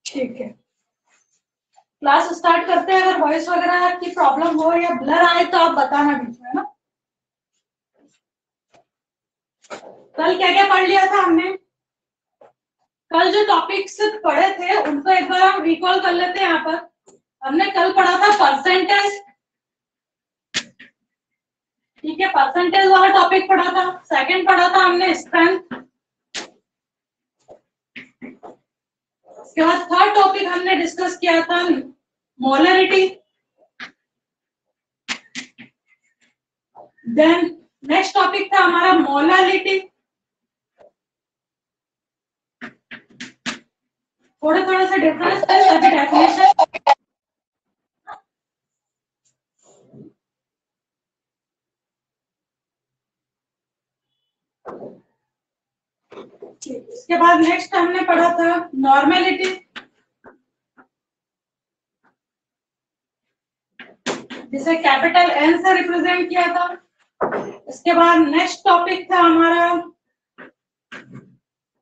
ठीक है, class start करते हैं। अगर वॉइस वगैरह की प्रॉब्लम हो या ब्लर आए तो आप बताना बीच में ना। कल क्या क्या पढ़ लिया था हमने? कल जो टॉपिक्स पढ़े थे उनको एक बार हम रिकॉल कर लेते हैं। यहाँ पर हमने कल पढ़ा था परसेंटेज, ठीक है, परसेंटेज वाला टॉपिक पढ़ा था। सेकंड पढ़ा था हमने स्ट्रेंथ। उसके बाद थर्ड टॉपिक हमने डिस्कस किया था मोलरिटी। देन नेक्स्ट टॉपिक था हमारा मोलालिटी। थोड़ा थोड़ा सा डिफरेंस है, अभी डेफिनेशन। इसके बाद नेक्स्ट हमने पढ़ा था नॉर्मेलिटी, जिसे कैपिटल एन से रिप्रेजेंट किया था। इसके बाद नेक्स्ट टॉपिक था हमारा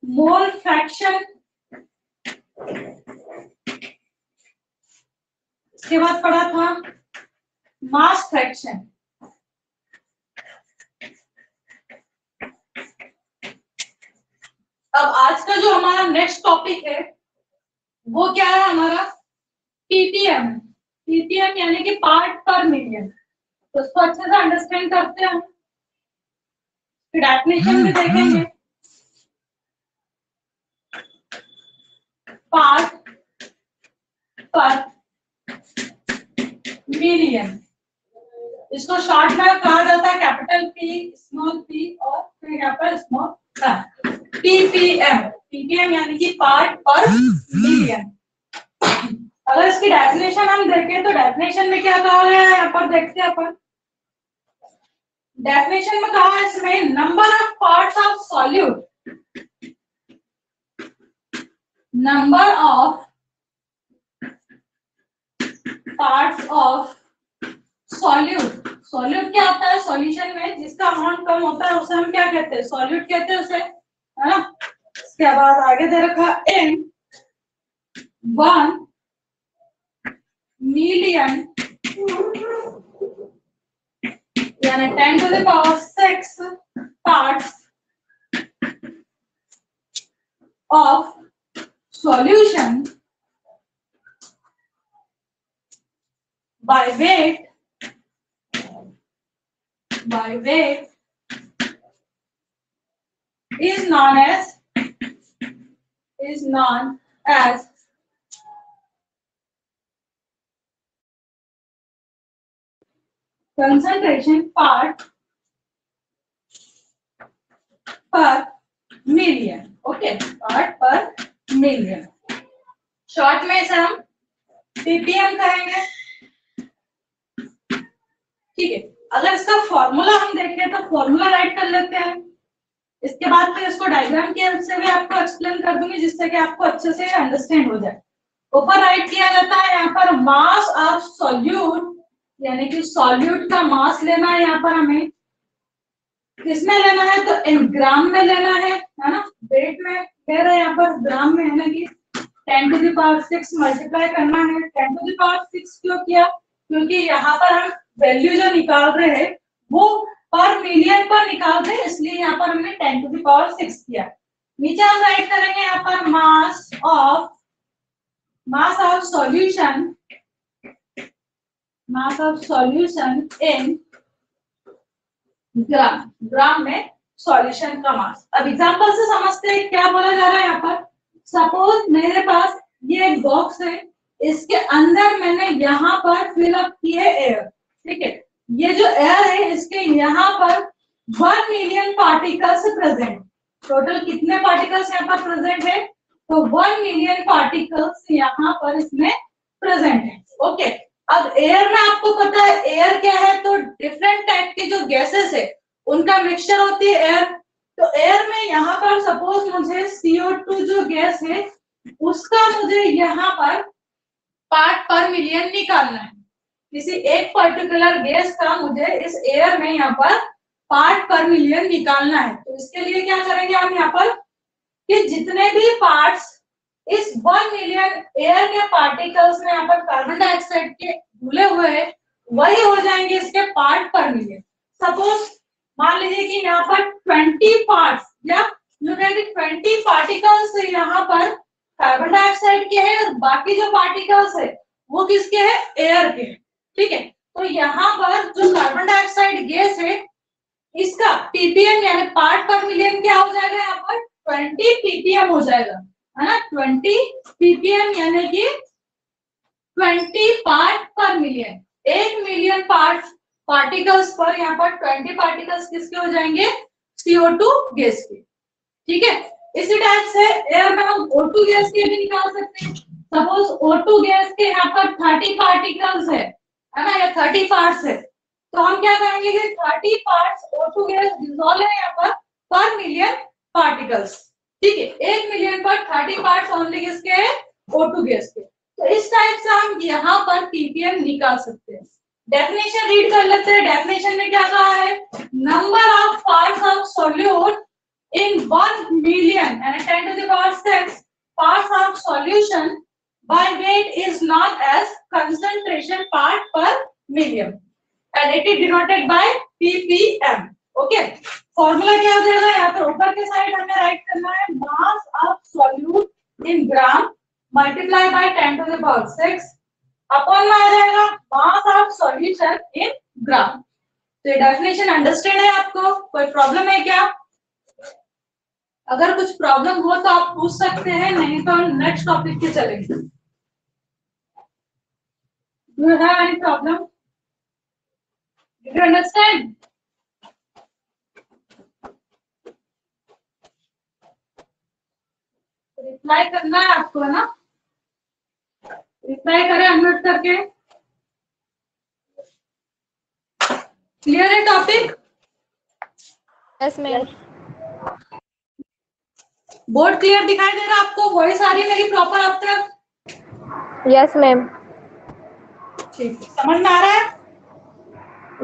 मोल फ्रैक्शन। इसके बाद पढ़ा था मास फ्रैक्शन। अब आज का जो हमारा नेक्स्ट टॉपिक है वो क्या है हमारा? पीपीएम। पीपीएम यानी कि पार्ट पर मिलियन। तो उसको अच्छे से अंडरस्टैंड करते हैं हम, फिर डेफिनेशन भी देखेंगे। पार्ट पर मिलियन, इसको शॉर्ट में कहा जाता है कैपिटल पी, स्मॉल पी और फिर यहाँ पर स्मॉल पीपीएम। पीपीएम यानी कि पार्ट पर मिलियन। अगर इसकी डेफिनेशन हम देखें तो डेफिनेशन में क्या कहा गया है, यहाँ पर देखते हैं अपन। डेफिनेशन में कहा है इसमें number of parts of solute, number of parts of solute. Solute क्या होता है? सॉल्यूशन में जिसका अमाउंट कम होता है उसे हम क्या कहते हैं? सॉल्यूट कहते हैं उसे, है ना। इसके बाद आगे दे रखा इन 1 मिलियन यानी 10⁶ parts of solution by weight is known as concentration part per million। Okay, part पर मिलियन, शॉर्ट में इसे हम पीपीएम कहेंगे, ठीक है। अगर इसका फॉर्मूला हम देखें तो फॉर्मूला राइट कर लेते हैं। इसके बाद फिर इसको डायग्राम की हेल्प से भी आपको एक्सप्लेन कर दूंगी, जिससे कि आपको अच्छे से अंडरस्टैंड हो जाए। ऊपर राइट किया जाता है यहाँ पर मास ऑफ सॉल्यूट, यानी कि सॉल्यूट का मास लेना है। यहाँ पर हमें किसमें लेना है? तो इन ग्राम में लेना है ना। वेट में कह रहे हैं यहाँ पर, ग्राम में है ना कि 10⁶ मल्टीप्लाई करना है। 10⁶ क्यों किया? क्योंकि यहाँ पर हम वैल्यू जो निकाल रहे हैं वो पर मिलियन पर निकाल रहे हैं, इसलिए यहाँ पर हमने 10⁶ किया। नीचे हम राइट करेंगे यहाँ पर मास ऑफ सॉल्यूशन इन ग्राम। ग्राम में सॉल्यूशन का मास। अब एग्जांपल से समझते हैं क्या बोला जा रहा है यहाँ पर। सपोज मेरे पास ये एक बॉक्स है, इसके अंदर मैंने यहाँ पर फिलअप किए एयर, ठीक है। ये जो एयर है इसके यहाँ पर 1 मिलियन पार्टिकल्स प्रेजेंट। टोटल कितने पार्टिकल्स यहाँ पर प्रेजेंट है? तो 1 मिलियन पार्टिकल्स यहाँ पर इसमें प्रेजेंट है। ओके, अब एयर में आपको पता है एयर क्या है? तो डिफरेंट टाइप के जो गैसेस है उनका मिक्सचर होती है एयर। तो एयर में यहाँ पर सपोज मुझे CO2 जो गैस है उसका मुझे यहाँ पर पार्ट पर मिलियन निकालना है। किसी एक पर्टिकुलर गैस का मुझे इस एयर में यहाँ पर पार्ट पर मिलियन निकालना है। तो इसके लिए क्या करेंगे हम यहाँ पर कि जितने भी पार्ट्स इस 1 मिलियन एयर के पार्टिकल्स में यहाँ पर कार्बन डाइऑक्साइड के घुले हुए हैं वही हो जाएंगे इसके पार्ट पर मिलियन। सपोज मान लीजिए कि यहाँ पर 20 पार्ट्स या जो कहेंगे 20 पार्टिकल्स यहाँ पर कार्बन डाइऑक्साइड के हैं और बाकी जो पार्टिकल्स है वो किसके हैं, एयर के। ठीक है, तो यहाँ पर जो कार्बन डाइऑक्साइड गैस है इसका पीपीएम यानी पार्ट पर मिलियन क्या हो जाएगा, यहाँ पर 20 पीपीएम हो जाएगा, है ना। 20 पीपीएम यानी कि 20 पार्ट पर मिलियन। 1 मिलियन पार्टिकल्स पर यहाँ पर 20 पार्टिकल्स किसके हो जाएंगे, CO2 गैस के। ठीक है, इसी टाइप से एयर में हम O2 गैस के भी निकाल सकते हैं। सपोज O2 गैस के यहाँ पर 30 पार्टिकल्स है ना, या 30 पार्ट्स है, तो हम क्या करेंगे कि 30 पार्ट्स O2 गैस डिसॉल्व है यहाँ पर मिलियन पार्टिकल्स। ठीक है, 1 मिलियन पर 30 पार्ट्स ओनली किसके हैं, O2 गैस के। तो इस टाइप से हम यहाँ पर पीपीएम निकाल सकते हैं। डेफिनेशन रीड कर लेते हैं। डेफिनेशन में क्या कहा है, number of parts of solute in 1 million and 10 to the power 6 parts of solution by weight is known as concentration part per million and it is denoted by ppm. Okay, formula क्या हो जाएगा, यहाँ पर ऊपर के side हमें right करना है mass of solute in gram multiply by 10 to the power 6 upon में आ जाएगा मास ऑफ सॉल्यूशन इन ग्राम। तो ये डेफिनेशन अंडरस्टैंड है आपको, कोई प्रॉब्लम है क्या? अगर कुछ प्रॉब्लम हो तो आप पूछ सकते हैं, नहीं तो नेक्स्ट टॉपिक पे चलेंगे। Do you have any problem? Did you understand? Reply करना है आपको, है ना? रिप्लाई करें अनम्यूट करके। क्लियर है topic? Yes ma'am. Board clear दिखाई दे रहा है आपको? वॉइस आ रही है मेरी प्रॉपर आप तक? Yes ma'am. ठीक है, समझ में आ रहा है?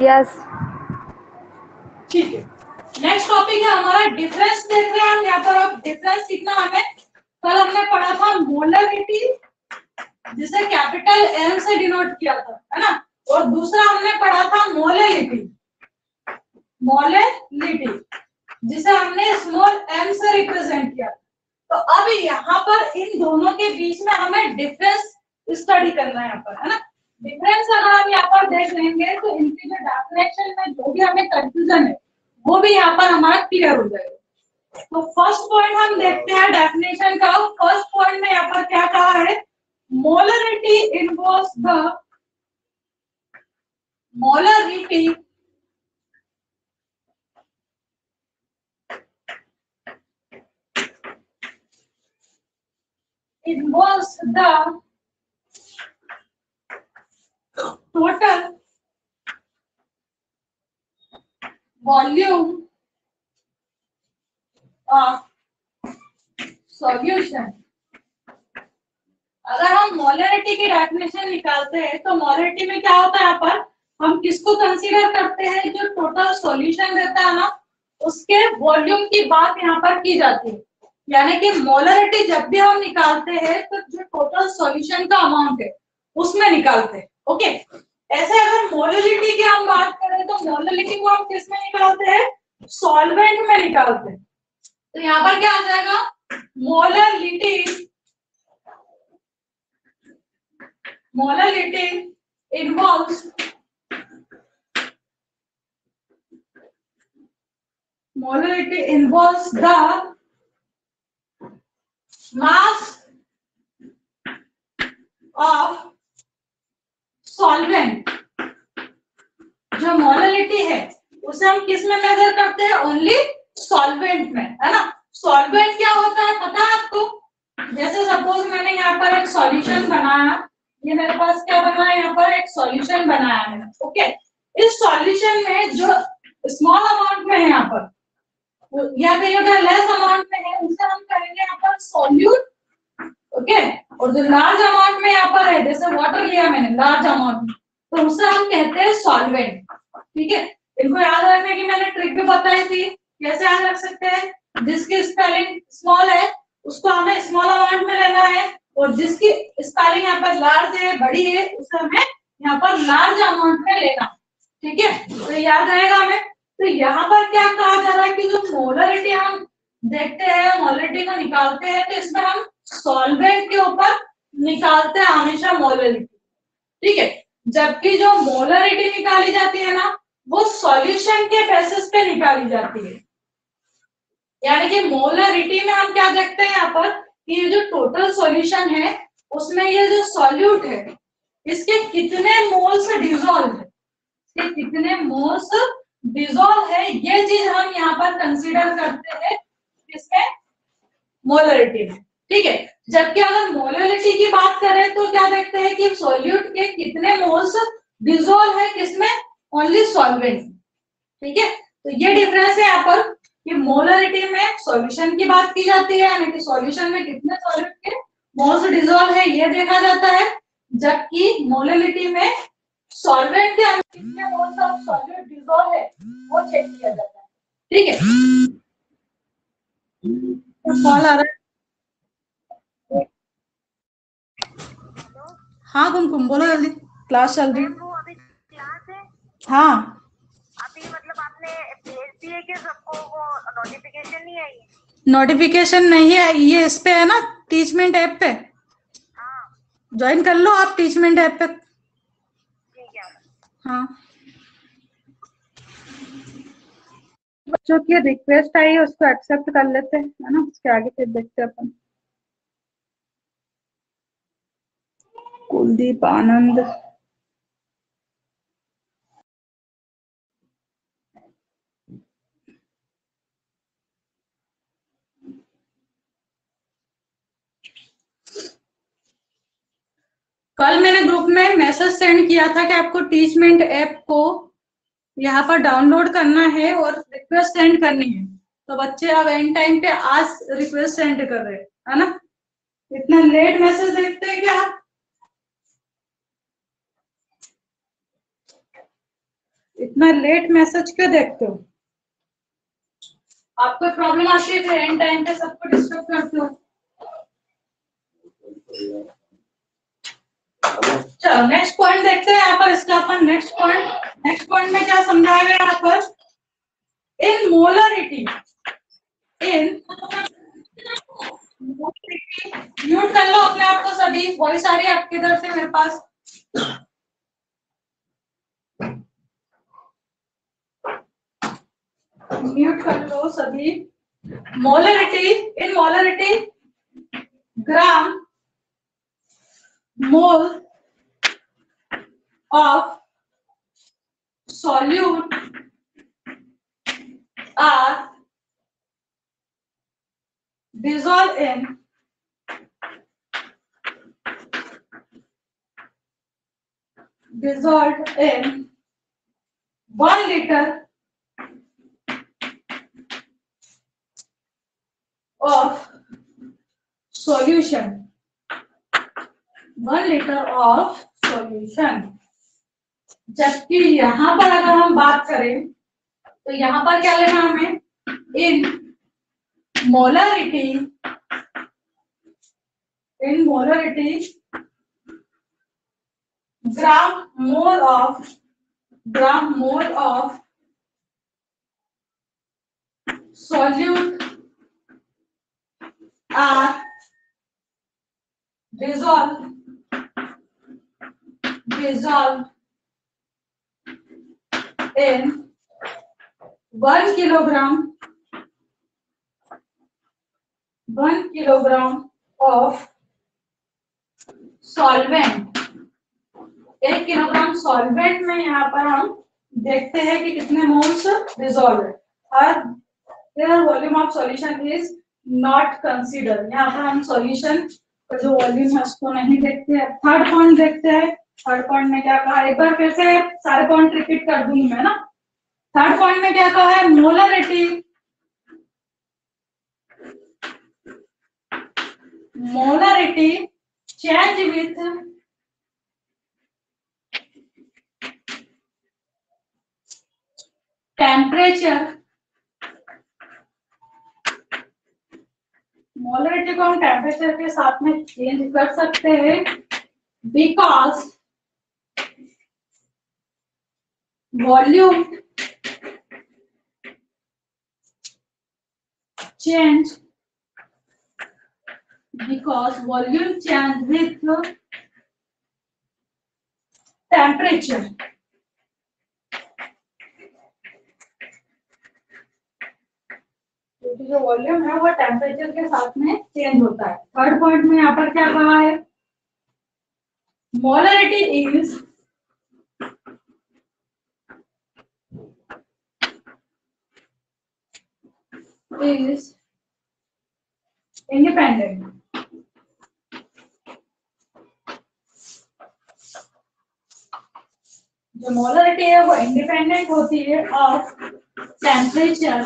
यस। ठीक है, नेक्स्ट टॉपिक है हमारा डिफरेंस। देख रहे हैं हम यहाँ पर। अब डिफरेंस सीखना हमें, कल हमने पढ़ा था मोलरिटी जिसे कैपिटल एम से डिनोट किया था, है ना, और दूसरा हमने पढ़ा था मोलरिटी, मोलरिटी जिसे हमने स्मॉल एम से रिप्रेजेंट किया। तो अब यहाँ पर इन दोनों के बीच में हमें डिफरेंस स्टडी करना है यहाँ पर, है ना। डिफरेंस अगर हम यहाँ पर देख लेंगे तो इनकी जो डेफिनेशन में जो भी हमें कंफ्यूजन है वो भी यहाँ पर हमारा क्लियर हो जाएगा। तो फर्स्ट पॉइंट हम देखते हैं डेफिनेशन का। फर्स्ट पॉइंट में यहाँ पर क्या कहा है, molarity involves the molarity involves the total volume of solution। अगर हम मोलरिटी की डेफिनेशन निकालते हैं तो मोलरिटी में क्या होता है, यहाँ पर हम किसको कंसीडर करते हैं, जो टोटल सॉल्यूशन रहता है ना उसके वॉल्यूम की बात यहाँ पर की जाती है। यानी कि मोलरिटी जब भी हम निकालते हैं तो जो टोटल सॉल्यूशन का अमाउंट है उसमें निकालते हैं। ओके, ऐसे अगर मोलरिटी की हम बात करें तो मोलरिटी को हम किस में निकालते हैं, सॉल्वेंट में निकालते हैं। तो यहाँ पर क्या आ जाएगा, molarity involves the mass of solvent। जो मोलरिटी है उसे हम किस में मेजर करते हैं, ओनली सॉल्वेंट में, है ना। सॉल्वेंट क्या होता है पता है आपको? जैसे सपोज मैंने यहाँ पर एक सॉल्यूशन बनाया, ये मेरे पास क्या बना है, यहाँ पर एक सॉल्यूशन बनाया है। ओके, इस सॉल्यूशन में जो स्मॉल अमाउंट में है यहाँ पर या फिर अगर लेस अमाउंट में है उसे हम कहेंगे यहाँ पर सॉल्यूट। ओके, और जो लार्ज अमाउंट में यहाँ पर है, जैसे वाटर लिया मैंने लार्ज अमाउंट में, तो उसे हम कहते हैं सॉल्वेंट। ठीक है, इनको याद रखने की मैंने ट्रिक भी बताई थी, कैसे याद रख सकते हैं। जिसकी स्पेलिंग स्मॉल है उसको हमें स्मॉल अमाउंट में लेना है, और जिसकी स्पेलिंग यहाँ पर लार्ज है, बड़ी है, उसे हमें यहाँ पर लार्ज अमाउंट में लेना। ठीक है, तो याद रहेगा हमें। तो यहाँ पर क्या कहा जा रहा है कि जो मोलरिटी हम देखते हैं, मोलरिटी को निकालते हैं, तो इसमें हम सॉल्वेंट के ऊपर निकालते हैं हमेशा मोलरिटी। ठीक है, जबकि जो मोलरिटी निकाली जाती है ना, वो सॉल्यूशन के बेसिस पे निकाली जाती है। यानी कि मोलरिटी में हम क्या देखते हैं यहाँ पर कि ये जो टोटल सॉल्यूशन है उसमें ये जो सॉल्यूट है इसके कितने मोल्स डिजोल्व है, इसके कितने मोल्स डिजोल्व है, ये चीज हम यहाँ पर कंसीडर करते हैं इसमें मोलरिटी में। ठीक है, जबकि अगर मोलरिटी की बात करें तो क्या देखते हैं कि सॉल्यूट के कितने मोल्स डिजोल्व है, किसमें, ओनली सॉल्वेंट। ठीक है, तो ये डिफरेंस है यहाँ पर कि मोलरिटी में सॉल्यूशन की बात की जाती है, यानी कि सॉल्यूशन में कितने सॉल्यूट के मोल्स डिजोल्व है ये देखा जाता है, जबकि मोलरिटी में सॉल्वेंट के अंदर कितने मोल्स ऑफ सॉल्यूट डिजोल्व है वो चेक किया जाता है। ठीक है, तो कॉल आ रहा है। हाँ कुमकुम बोलो जल्दी, क्लास चल रही है। वो अभी क्लास है। हाँ अभी मतलब आपने भेज दिए कि सबको वो नोटिफिकेशन नहीं आई है? नोटिफिकेशन नहीं है, ये इस पे है ना टीचमेंट ऐप पे, हाँ ज्वाइन कर लो आप टीचमेंट ऐप पे। ठीक है। हाँ, बच्चों की रिक्वेस्ट आई है उसको एक्सेप्ट कर लेते हैं, है ना, उसके आगे फिर देखते हैं अपन। कुलदीप आनंद, कल मैंने ग्रुप में मैसेज सेंड किया था कि आपको टीचमेंट ऐप को यहाँ पर डाउनलोड करना है और रिक्वेस्ट सेंड करनी है, तो बच्चे अब एंड टाइम पे आज रिक्वेस्ट सेंड कर रहे हैं, है ना। इतना लेट मैसेज देखते हैं क्या आप, इतना लेट मैसेज क्यों देखते हो, आपको प्रॉब्लम आती है फिर एंड टाइम पे सबको डिस्टर्ब करते हो। चलो नेक्स्ट पॉइंट देखते हैं यहाँ पर, इसका अपन नेक्स्ट पॉइंट में क्या समझाया गया यहाँ पर, इन मोलरिटी, इन म्यूट कर लो अपने आप को सभी, वॉइस आ रही है आपकी तरफ से मेरे पास। म्यूट कर लो सभी। Molarity, in molarity gram mole of solute are dissolved in 1 liter of solution, 1 liter of solution। जबकि यहां पर अगर हम बात करें तो यहां पर क्या लेना हमें, in molarity, in molarity gram mole of solute are dissolved in 1 kilogram of solvent। 1 kilogram solvent में यहाँ पर हम देखते हैं कि कितने मोल्स डिसॉल्व है। हर volume of solution is not consider, यहाँ पर हम सॉल्यूशन का जो वॉल्यूम है उसको नहीं देखते हैं। थर्ड पॉइंट देखते हैं, थर्ड पॉइंट में क्या कहा, एक बार फिर से सारे पॉइंट रिपीट कर दूंगी मैं ना। थर्ड पॉइंट में क्या कहा है, molarity change with temperature, molarity को हम टेम्परेचर के साथ में चेंज कर सकते हैं because volume change because volume change with temperature. क्योंकि जो वॉल्यूम है वो टेम्परेचर के साथ में चेंज होता है। थर्ड पॉइंट में यहाँ पर क्या कहा है, मोलरिटी is independent जो मोलरिटी है वो इंडिपेंडेंट होती है of temperature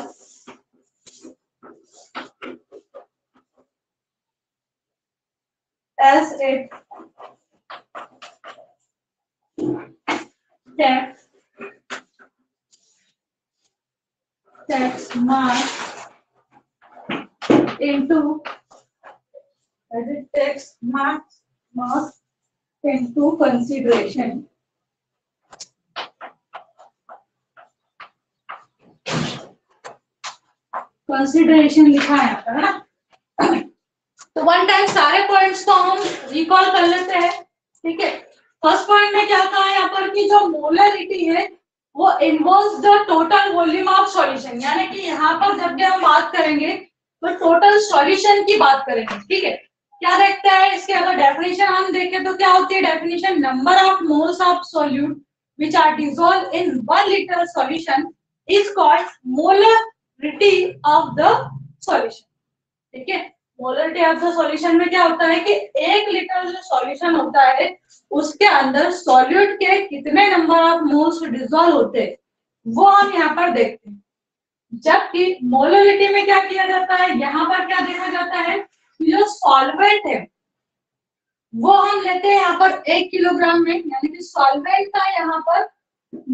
as it takes mass into as it takes mass into consideration. Consideration लिखा है यहाँ पर, है ना। तो वन टाइम सारे पॉइंट्स को हम रिकॉल कर लेते हैं, ठीक है। फर्स्ट पॉइंट में क्या कहा है यहाँ पर कि जो मोलरिटी है वो involves the total volume of solution, यानी कि यहाँ पर जब भी हम बात करेंगे तो टोटल सॉल्यूशन की बात करेंगे, ठीक है। क्या देखता है इसके अगर डेफिनेशन हम देखें तो क्या होती है definition, number of moles of solute which are dissolved in 1 litre solution is called molarity of the solution, ठीक है। मोलरिटी ऑफ द सॉल्यूशन में क्या होता है कि 1 लीटर जो सॉल्यूशन होता है उसके अंदर सॉल्यूट के कितने नंबर ऑफ मोल्स डिसॉल्व होते हैं वो हम यहाँ पर देखते हैं। जबकि मोलरिटी में क्या किया जाता है, यहाँ पर क्या देखा जाता है कि जो सॉल्वेंट है वो हम लेते हैं यहाँ पर 1 किलोग्राम में, यानी कि सॉल्वेंट का यहाँ पर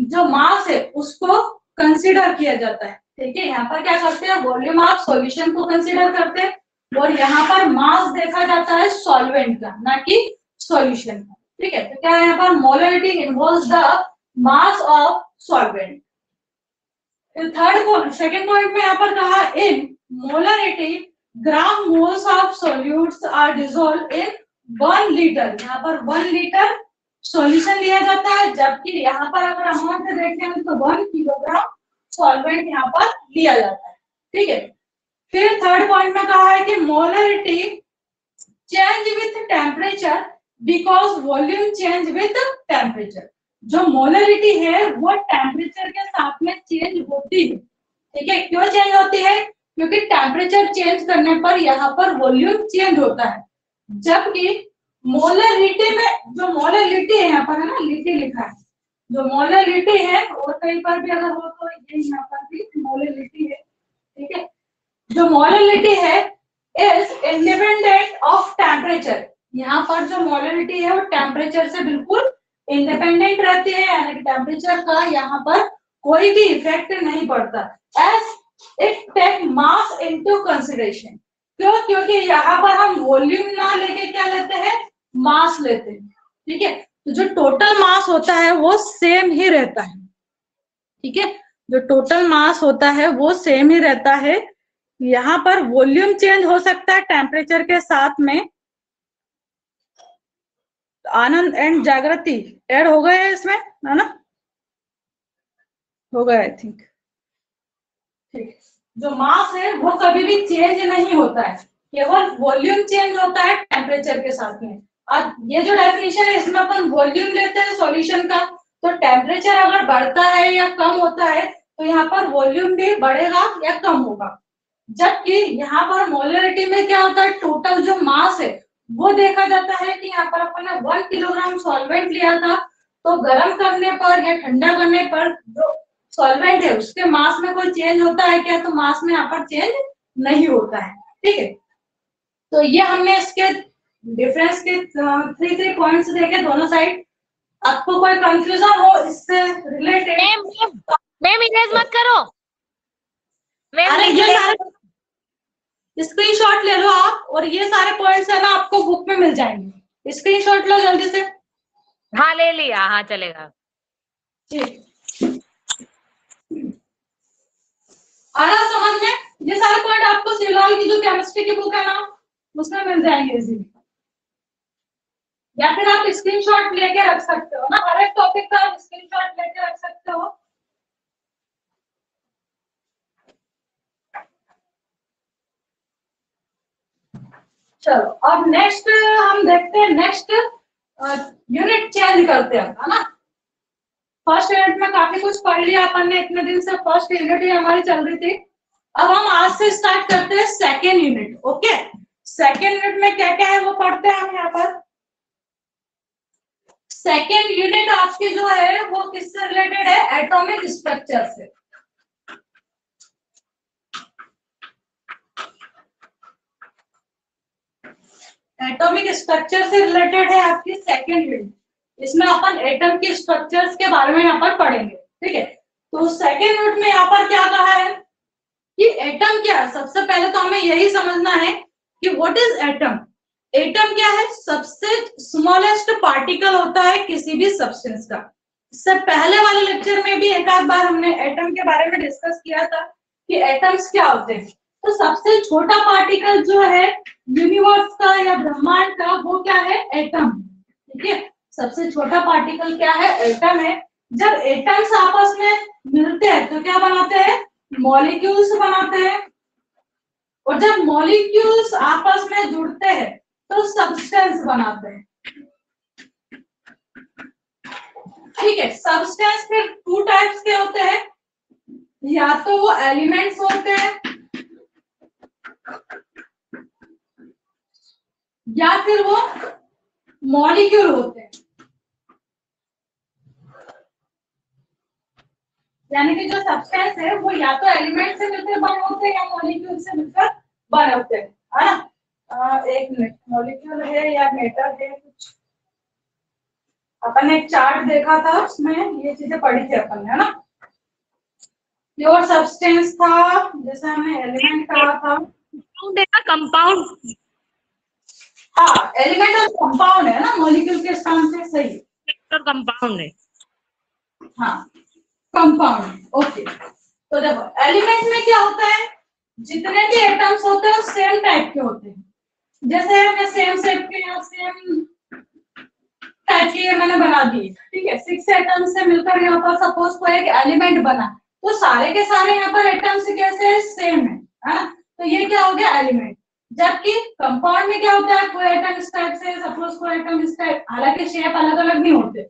जो मास है उसको कंसीडर किया जाता है, ठीक है। यहाँ पर क्या करते हैं, वॉल्यूम ऑफ सॉल्यूशन को कंसीडर करते हैं और यहाँ पर मास देखा जाता है सॉल्वेंट का, ना कि सॉल्यूशन का, ठीक है। तो क्या है यहाँ पर molarity involves the mass of solvent. Third second point में यहाँ पर कहा in molarity gram moles of solutes are dissolved in 1 litre, यहाँ पर 1 लीटर सॉल्यूशन लिया जाता है, जबकि यहाँ पर अगर अमाउंट देखें तो 1 किलोग्राम सॉल्वेंट यहाँ पर लिया जाता है, ठीक है। फिर थर्ड पॉइंट में कहा है कि molarity change with temperature because volume change with temperature, जो मोलरिटी है वो टेम्परेचर के साथ में चेंज होती है, ठीक है। क्यों चेंज होती है, क्योंकि टेम्परेचर चेंज करने पर यहाँ पर वॉल्यूम चेंज होता है, जबकि मोलरिटी में जो मोलरिटी है यहाँ पर, है ना, लिटी लिखा है, जो मोलरिटी है और कहीं पर भी अगर हो तो ये यहाँ पर भी मोलरिटी है, ठीक है। जो मोलरिटी है इज इंडिपेंडेंट ऑफ टेम्परेचर, यहाँ पर जो मोलरिटी है वो टेम्परेचर से बिल्कुल इंडिपेंडेंट रहती है, यानी कि टेम्परेचर का यहाँ पर कोई भी इफेक्ट नहीं पड़ता। As it take mass into consideration, क्यों, क्योंकि यहाँ पर हम वॉल्यूम ना लेके क्या लेते हैं, मास लेते हैं, ठीक है। तो जो टोटल मास होता है वो सेम ही रहता है, ठीक है। जो टोटल मास होता है वो सेम ही रहता है, यहाँ पर वॉल्यूम चेंज हो सकता है टेम्परेचर के साथ में। आनंद एंड जागृति ऐड हो गए हैं इसमें, है ना, हो गए आई थिंक, ठीक। जो मास है वो कभी भी चेंज नहीं होता है, केवल वॉल्यूम चेंज होता है टेम्परेचर के साथ में। अब ये जो डेफिनेशन है इसमें अपन वॉल्यूम लेते हैं सॉल्यूशन का, तो टेम्परेचर अगर बढ़ता है या कम होता है तो यहाँ पर वॉल्यूम भी बढ़ेगा या कम होगा। जबकि यहाँ पर मोलरिटी में क्या होता है, टोटल जो मास है वो देखा जाता है कि यहाँ पर अपन ने 1 किलोग्राम सॉल्वेंट लिया था, तो गर्म करने पर या ठंडा करने पर जो सॉल्वेंट है उसके मास में कोई चेंज होता है क्या, तो मास में यहाँ पर चेंज नहीं होता है, ठीक है। तो ये हमने इसके डिफरेंस के 3 पॉइंट्स देखे दोनों साइड। आपको कोई कंफ्यूजन हो इससे रिलेटेड मैम इरेज मत करो मैम। अरे ये सारे स्क्रीनशॉट ले लो आप, और ये सारे पॉइंट्स है ना आपको बुक में मिल जाएंगे, स्क्रीनशॉट लो जल्दी से। हाँ ले लिया, हाँ चलेगा। ठीक, आ रहा समझ में? ये सारे पॉइंट आपको सिलॉल की जो केमिस्ट्री की बुक है ना उसमें मिल जाएंगे इजीली, या फिर आप स्क्रीनशॉट लेके रख सकते हो ना, हर एक टॉपिक का आप स्क्रीनशॉट लेके रख सकते हो। चलो अब नेक्स्ट हम देखते हैं, नेक्स्ट यूनिट चेंज करते हैं, है ना। फर्स्ट यूनिट में काफी कुछ पढ़ लिया अपन ने, इतने दिन से फर्स्ट यूनिट ही हमारी चल रही थी। अब हम आज से स्टार्ट करते हैं second unit. Okay, second unit में क्या क्या है वो पढ़ते हैं हम यहाँ पर। सेकेंड यूनिट आपकी जो है वो किससे रिलेटेड है? एटॉमिक स्ट्रक्चर से। एटॉमिक स्ट्रक्चर से रिलेटेड है आपकी सेकेंड यूनिट। इसमें अपन एटम के स्ट्रक्चर्स के बारे में यहाँ पर पढ़ेंगे, ठीक है। तो सेकेंड यूनिट में यहाँ पर क्या कहा है कि एटम क्या है। सबसे पहले तो हमें यही समझना है कि व्हाट इज एटम। एटम क्या है? सबसे स्मॉलेस्ट पार्टिकल होता है किसी भी सब्सटेंस का। इससे पहले वाले लेक्चर में भी एक आध बार हमने एटम के बारे में डिस्कस किया था कि एटम्स क्या होते हैं। तो सबसे छोटा पार्टिकल जो है यूनिवर्स का या ब्रह्मांड का, वो क्या है? एटम। ठीक है, सबसे छोटा पार्टिकल क्या है? एटम है। जब एटम्स आपस में मिलते हैं तो क्या बनाते हैं? मॉलिक्यूल्स बनाते हैं। और जब मॉलिक्यूल्स आपस में जुड़ते हैं तो सब्सटेंस बनाते हैं। ठीक है, सब्सटेंस फिर टू टाइप्स के होते हैं, या तो वो एलिमेंट्स होते हैं या फिर वो मॉलिक्यूल होते हैं। यानी कि जो सब्सटेंस है वो या तो एलिमेंट से मिलकर बने होते हैं या मॉलिक्यूल से मिलकर बने होते हैं, है ना। एक मिनट, मॉलिक्यूल है या मैटर है, कुछ अपन ने एक चार्ट देखा था उसमें ये चीजें पढ़ी थी अपन ने, है ना। प्योर सब्सटेंस था, जैसे हमने एलिमेंट कहा था। कंपाउंड, हाँ, एलिमेंट और कंपाउंड है ना मॉलिक्यूल के स्थान से, सही। कंपाउंड है। हाँ, कंपाउंड। ओके, तो देखो एलिमेंट में क्या होता है, जितने भी एटम्स होते हैं सेम टाइप के होते हैं। जैसे हमने सेम शेप के या सेम टाइप के मैंने बना दिए, ठीक है। 6 एटम्स से मिलकर यहाँ पर सपोज कोई एक एलिमेंट बना, तो सारे के सारे यहाँ पर एटम्स कैसे सेम है ना। तो ये क्या हो गया? एलिमेंट। जबकि कंपाउंड में क्या होता है, कोई एटम इस टाइप से, सपोज कोई एटम इस टाइप, हालांकि शेप अलग अलग नहीं होते।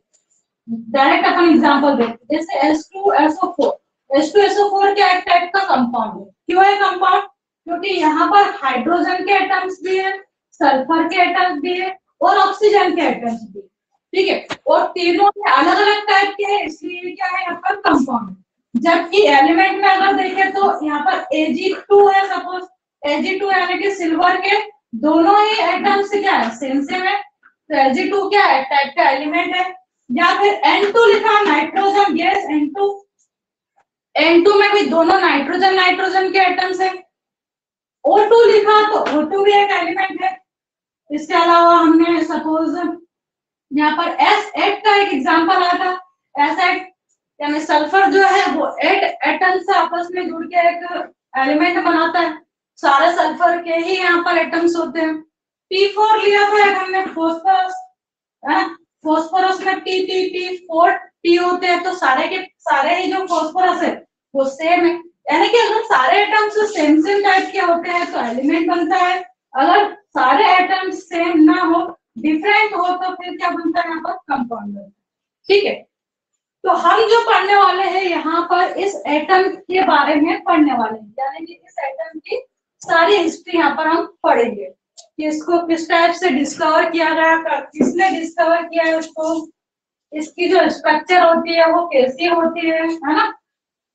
डायरेक्ट अपन एग्जांपल देखते हैं, जैसे H2SO4। H2SO4 क्या एक टाइप का कंपाउंड है। क्यों है कंपाउंड? क्योंकि यहाँ पर हाइड्रोजन के एटम्स भी है, सल्फर के एटम्स भी है और ऑक्सीजन के एटम्स भी है, ठीक है। और तीनों में अलग अलग टाइप के हैं, इसलिए क्या है यहाँ पर कंपाउंड। जबकि एलिमेंट में अगर देखें तो यहाँ पर Ag2 है, सपोज Ag2 यानी कि सिल्वर के दोनों ही एटम्स क्या है? सेम सेम है। तो Ag2 क्या है? टाइप का एलिमेंट है। या फिर N2 लिखा, नाइट्रोजन गैस N2। N2 में भी दोनों नाइट्रोजन नाइट्रोजन के एटम्स है। O2 लिखा तो O2 भी एक एलिमेंट है। इसके अलावा हमने सपोज यहाँ पर S8 का एक एग्जांपल आया था। S8 यानी सल्फर जो है वो 8 एटम से आपस में जुड़ के एक एलिमेंट बनाता है। सारे सल्फर के ही यहाँ पर एटम्स होते हैं। P4 लिया था एक हमने, फॉस्फोरस, फॉस्फोरस में P4 P होते हैं, तो सारे के सारे ही जो फॉस्फोरस है वो सेम है। यानी कि अगर सारे एटम्स सेम सेम टाइप के होते हैं तो एलिमेंट बनता है। अगर सारे एटम्स सेम ना हो, डिफरेंट हो, तो फिर क्या बनता है? यहाँ पर कंपाउंड बनता है, ठीक है। तो हम जो पढ़ने वाले हैं यहाँ पर इस एटम के बारे में पढ़ने वाले हैं, यानी कि इस एटम की सारी हिस्ट्री यहाँ पर हम पढ़ेंगे कि इसको किस टाइप से डिस्कवर किया गया, किसने डिस्कवर किया है उसको, इसकी जो स्ट्रक्चर होती है वो कैसी होती है ना।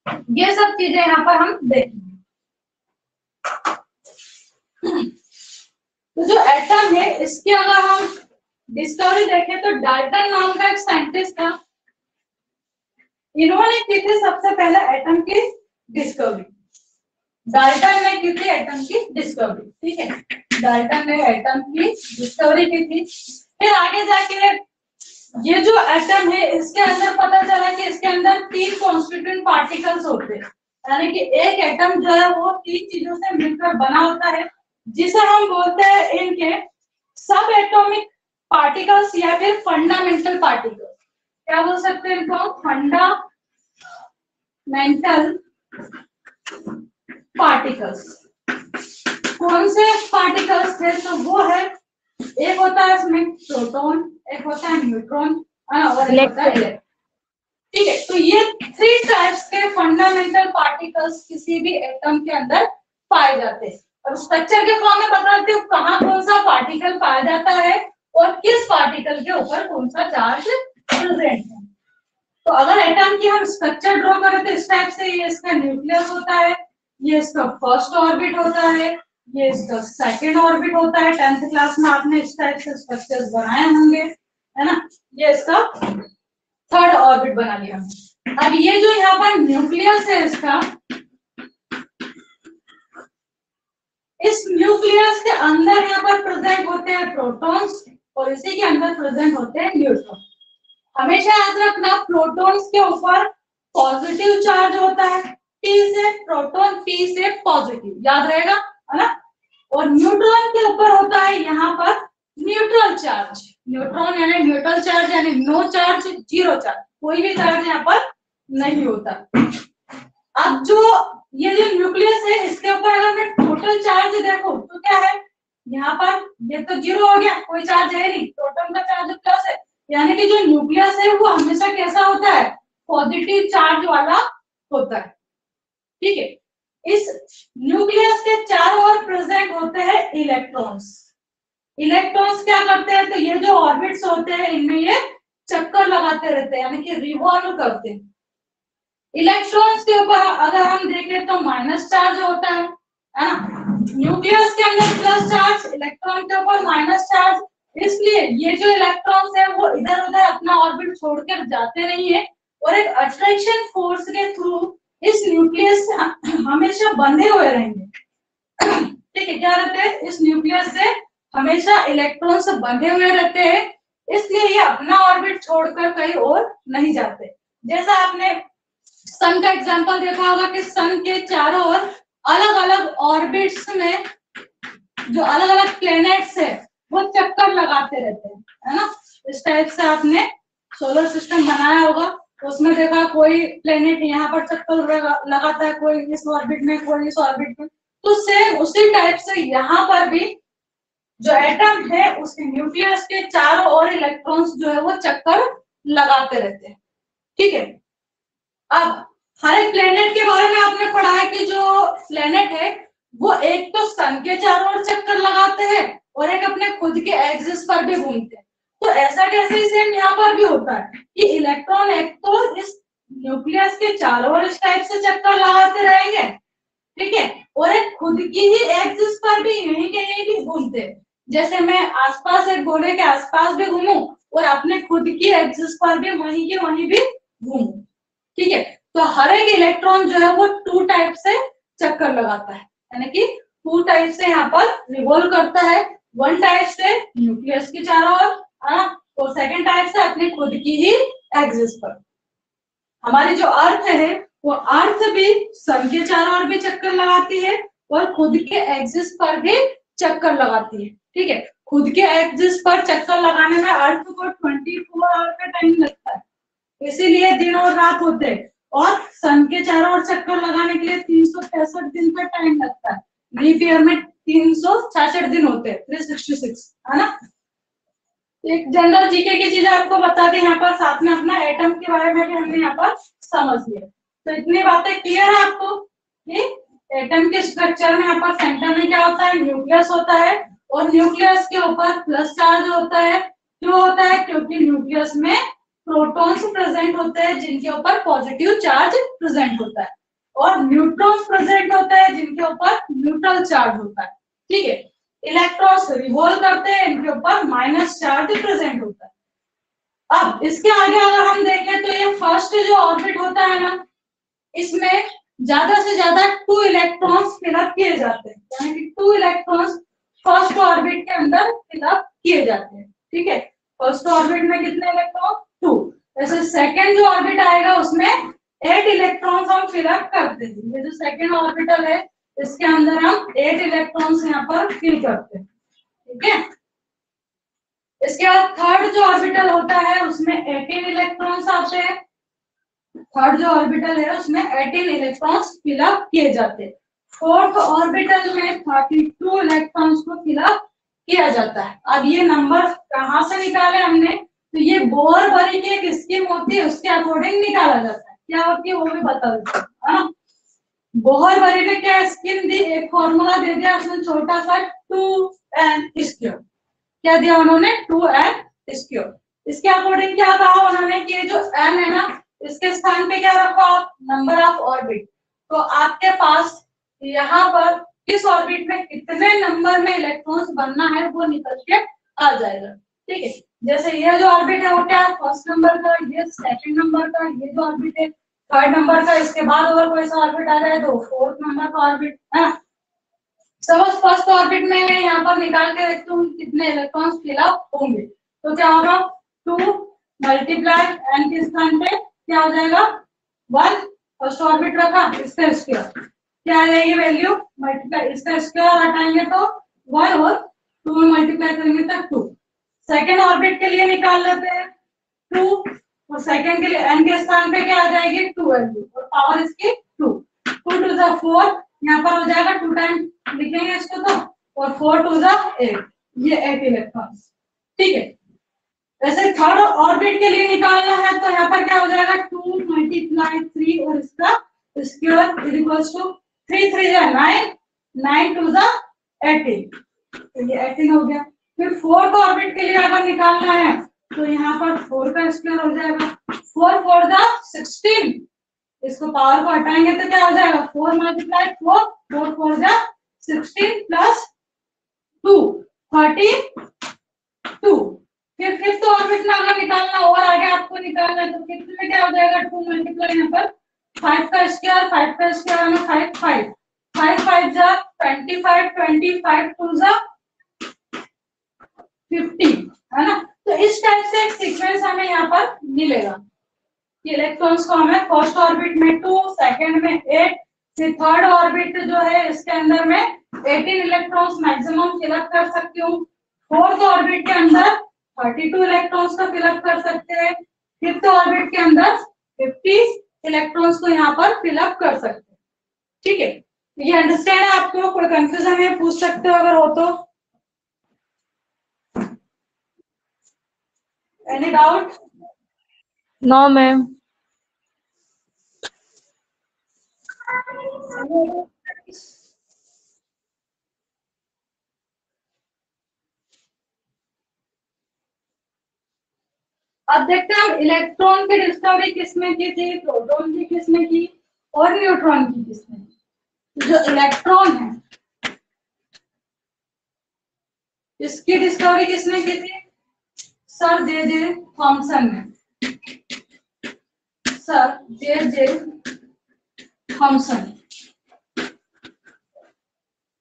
ये सब चीजें यहाँ पर हम देखेंगे। तो जो एटम है इसके अगर हम डिस्कवरी देखें तो डाल्टन नाम का एक साइंटिस्ट था, इन्होंने की थी सबसे पहले एटम की डिस्कवरी, डाल्टन ने की थी एटम की डिस्कवरी, ठीक है, डाल्टन ने एटम की डिस्कवरी की थी। फिर आगे जाके ये जो एटम है इसके अंदर पता चला कि इसके अंदर 3 कॉन्स्टिट्यूएंट पार्टिकल्स होते हैं, यानी कि एक एटम जो है वो 3 चीजों से मिलकर बना होता है, जिसे हम बोलते हैं इनके सब एटॉमिक पार्टिकल्स या फिर फंडामेंटल पार्टिकल्स। क्या बोल सकते हैं इनको? Fundamental particles. कौन से पार्टिकल्स थे? तो वो है, एक होता है इसमें प्रोटॉन, एक होता है न्यूट्रॉन और एक होता है इलेक्ट्रॉन। ठीक है, तो ये 3 टाइप्स के फंडामेंटल पार्टिकल्स किसी भी एटम के अंदर पाए जाते हैं। अब स्ट्रक्चर के फॉर्म में बताते हूँ कहाँ कौन सा पार्टिकल पाया जाता है और किस पार्टिकल के ऊपर कौन सा चार्ज प्रेजेंट है। तो अगर एटम की हम स्ट्रक्चर ड्रॉ करें तो इस टाइप से, ये इसका न्यूक्लियस होता है, ये इसका फर्स्ट ऑर्बिट होता है, ये इसका सेकंड ऑर्बिट होता है। 10th क्लास में आपने इस टाइप से स्ट्रक्चर्स बनाए होंगे, है ना। ये इसका थर्ड ऑर्बिट बना लिया। अब ये जो यहाँ पर न्यूक्लियस है इसका, इस न्यूक्लियस के अंदर यहाँ पर प्रेजेंट होते हैं प्रोटॉन्स और इसी के अंदर प्रेजेंट होते हैं न्यूट्रॉन। हमेशा याद रखना प्रोटॉन्स के ऊपर पॉजिटिव चार्ज होता है, P से प्रोटॉन, P से पॉजिटिव, याद रहेगा, है ना। और न्यूट्रॉन के ऊपर होता है यहाँ पर न्यूट्रल चार्ज। न्यूट्रॉन यानी न्यूट्रल चार्ज यानी नो चार्ज, जीरो चार्ज, कोई भी चार्ज यहाँ पर नहीं होता। अब जो ये जो न्यूक्लियस है इसके ऊपर अगर मैं टोटल चार्ज देखो तो क्या है, यहाँ पर ये तो जीरो हो गया, कोई चार्ज है नहीं, प्रोटॉन का चार्ज प्लस है, यानी कि जो न्यूक्लियस है वो हमेशा कैसा होता है? पॉजिटिव चार्ज वाला होता है, ठीक है। इस न्यूक्लियस के चारों ओर प्रेजेंट होते हैं इलेक्ट्रॉन्स। इलेक्ट्रॉन्स क्या करते हैं? तो ये जो ऑर्बिट्स होते हैं इनमें ये चक्कर लगाते रहते हैं, यानी कि रिवॉल्व करते हैं। इलेक्ट्रॉन्स के ऊपर अगर हम देखें तो माइनस चार्ज होता है ना। न्यूक्लियस के अंदर प्लस चार्ज, इलेक्ट्रॉन के ऊपर माइनस चार्ज, इसलिए ये जो इलेक्ट्रॉन्स है वो इधर उधर अपना ऑर्बिट छोड़कर जाते नहीं है और एक अट्रैक्शन फोर्स के थ्रू इस न्यूक्लियस से हमेशा बंधे हुए रहेंगे, ठीक है। क्या रहते हैं? इस न्यूक्लियस से हमेशा इलेक्ट्रॉन्स बंधे हुए रहते हैं, इसलिए ये अपना ऑर्बिट छोड़कर कहीं और नहीं जाते। जैसा आपने सन का एग्जांपल देखा होगा कि सन के चारों ओर अलग अलग ऑर्बिट्स में जो अलग अलग प्लैनेट्स है वो चक्कर लगाते रहते हैं, है ना। इस टाइप से आपने सोलर सिस्टम बनाया होगा, उसमें देखा कोई प्लेनेट यहाँ पर चक्कर लगाता है, कोई इस ऑर्बिट में, कोई इस ऑर्बिट में। तो सेम उसी टाइप से यहाँ पर भी जो एटम है उसके न्यूक्लियस के चारों ओर इलेक्ट्रॉन्स जो है वो चक्कर लगाते रहते हैं, ठीक है। अब हर एक प्लेनेट के बारे में आपने पढ़ा है कि जो प्लेनेट है वो एक तो सन के चारों ओर चक्कर लगाते हैं और एक अपने खुद के एक्सिस पर भी घूमते हैं। तो ऐसा कैसे सेम यहाँ पर भी होता है कि इलेक्ट्रॉन एक तो इस न्यूक्लियस के चारों ओर इस टाइप से चक्कर लगाते रहेंगे, ठीक है, और एक खुद की ही एक्सिस पर भी यहीं के यहीं भी घूमते हैं। जैसे मैं आसपास एक गोले के आसपास भी घूमूं और अपने खुद की एक्सिस पर भी वहीं के वहीं भी घूमूं, ठीक है। तो हर एक इलेक्ट्रॉन जो है वो 2 टाइप से चक्कर लगाता है, यानी कि 2 टाइप से यहाँ पर रिवॉल्व करता है। 1 टाइप से न्यूक्लियस के चारों ओर और 2nd टाइप से अपने खुद की ही एक्सिस पर। हमारी जो अर्थ है वो अर्थ भी सन के चारों ओर भी चक्कर लगाती है और खुद के एक्सिस पर भी चक्कर लगाती है, ठीक है। खुद के एक्सिस पर चक्कर लगाने में अर्थ को 24 आवर का टाइम लगता है, इसीलिए दिन और रात होते हैं। और सन के चारों ओर चक्कर लगाने के लिए 365 दिन का टाइम लगता है। लीप ईयर में 366 दिन होते हैं, 366, है ना। एक जनरल जीके की चीजें आपको बता दें यहाँ पर, साथ में अपना एटम के बारे में भी हमने यहाँ पर समझ लिया। तो इतनी बातें क्लियर है आपको कि एटम के स्ट्रक्चर में यहाँ पर सेंटर में क्या होता है? न्यूक्लियस होता है और न्यूक्लियस के ऊपर प्लस चार्ज होता है। क्यों होता है? क्योंकि न्यूक्लियस में प्रोटॉन्स प्रेजेंट होते हैं जिनके ऊपर पॉजिटिव चार्ज प्रेजेंट होता है और न्यूट्रॉन्स प्रेजेंट होते हैं जिनके ऊपर न्यूट्रल चार्ज होता है, ठीक है। इलेक्ट्रॉन्स रिवॉल्व करते हैं, इनके ऊपर माइनस चार्ज प्रेजेंट होता है। अब इसके आगे अगर हम देखें तो ये फर्स्ट जो ऑर्बिट होता है ना, इसमें ज्यादा से ज्यादा 2 इलेक्ट्रॉन्स फिलअप किए जाते हैं, यानी कि 2 इलेक्ट्रॉन्स फर्स्ट ऑर्बिट के अंदर फिलअप किए जाते हैं। ठीक है, फर्स्ट ऑर्बिट में कितने इलेक्ट्रॉन? 2। जैसे सेकेंड जो ऑर्बिट आएगा उसमें 8 इलेक्ट्रॉन्स हम फिलअप करते हैं। ये जो सेकेंड ऑर्बिटल है इसके अंदर हम 8 इलेक्ट्रॉन्स यहाँ पर फिल करते हैं। ठीक है, इसके बाद थर्ड जो ऑर्बिटल होता है उसमें 18 इलेक्ट्रॉन्स आते हैं। थर्ड जो ऑर्बिटल है उसमें 18 इलेक्ट्रॉन्स फिलअप किए जाते हैं। फोर्थ ऑर्बिटल में 32 इलेक्ट्रॉन्स को फिलअप किया जाता है। अब ये नंबर कहाँ से निकाले हमने? तो ये बोर-बरी की एक स्कीम होती है, उसके अकॉर्डिंग निकाला जाता है। क्या होती है वो भी बता देते हैं। बोर-बरी ने क्या स्कीम दी? एक फॉर्मूला दे दिया उसमें छोटा सा 2n²। क्या दिया उन्होंने? 2n²। इसके अकॉर्डिंग क्या कहा उन्होंने कि जो n है ना, इसके स्थान पे क्या रखो आप? Number of orbit. तो आपके पास यहाँ पर किस ऑर्बिट में कितने नंबर में इलेक्ट्रॉन्स बनना है वो निकल के आ जाएगा। ठीक है, जैसे ये जो ऑर्बिट है वो क्या है? फर्स्ट नंबर का, ये सेकंड नंबर का, ये जो ऑर्बिट है थर्ड नंबर का, इसके बाद अगर कोई सा ऑर्बिट आ जाए तो फोर्थ नंबर का ऑर्बिट है। सपोज फर्स्ट ऑर्बिट में यहाँ पर निकाल के देखते हूँ कितने इलेक्ट्रॉन्स फिलअप होंगे। तो क्या होगा? 2 मल्टीप्लाई n के स्थान पे क्या हो जाएगा? 1। फर्स्ट ऑर्बिट रखा, इसका स्क्वायर क्या आ जाएगी वैल्यू? मल्टीप्लाई इसका स्क्वायर हटाएंगे तो 1 और 2 में मल्टीप्लाई करेंगे तो 2। सेकेंड ऑर्बिट के लिए निकाल लेते हैं 2, और सेकेंड के लिए n के स्थान पे क्या आ जाएगी? 2 वैल्यू और पावर इसकी 2। 2 टू द 4 यहाँ पर हो जाएगा 2 टाइम लिखेंगे इसको तो, और 4 टू द 8, ये 8 इलेक्ट्रॉन्स। ठीक है, वैसे थर्ड ऑर्बिट के लिए निकालना है तो यहाँ पर क्या हो जाएगा? 2 मल्टीप्लाई 3 और इसका स्क्वायर इज इक्वल्स टू 3 3 जा 9, 9 टू द 18, तो ये 18 हो गया। फिर फोर्थ ऑर्बिट के लिए अगर निकालना है तो यहाँ पर 4 का स्क्वायर हो जाएगा, 4 4 द 16, इसको पावर को हटाएंगे तो क्या हो जाएगा? 4 मल्टीप्लाई 4, 4 4 जा 16 प्लस 2 32। फिर फिफ्थ ऑर्बिट में अगर निकालना और आगे आपको निकालना है तो फिफ्थ में क्या हो जाएगा? 2 मल्टीप्लाई यहाँ पर 5 का स्क्वायर, 5 का स्क्वायर में 5 5 5 5 जा 25, 25 2 जा 50, है ना। तो इस टाइप से एक सीक्वेंस हमें यहाँ पर मिलेगा। इलेक्ट्रॉन्स को हमें फर्स्ट ऑर्बिट में 2, सेकंड में 8, फिर थर्ड ऑर्बिट जो है इसके अंदर में 18 इलेक्ट्रॉन्स मैक्सिमम फिलअप कर सकती हूँ। फोर्थ ऑर्बिट के अंदर 32 इलेक्ट्रॉन्स का फिलअप कर सकते हैं। फिफ्थ ऑर्बिट के अंदर 50 इलेक्ट्रॉन्स को यहाँ पर फिलअप कर सकते हैं। ठीक है, ये अंडरस्टैंड है आपको? कोई कंफ्यूजन है पूछ सकते हो अगर हो तो। Any doubt? No, ma'am. अब देखते हैं इलेक्ट्रॉन की डिस्कवरी किसमें की थी, प्रोटॉन की किसमें की, और न्यूट्रॉन की किसमें की। जो इलेक्ट्रॉन है इसकी डिस्कवरी किसने की थी? सर जे थॉमसन ने। Sir J Thomson.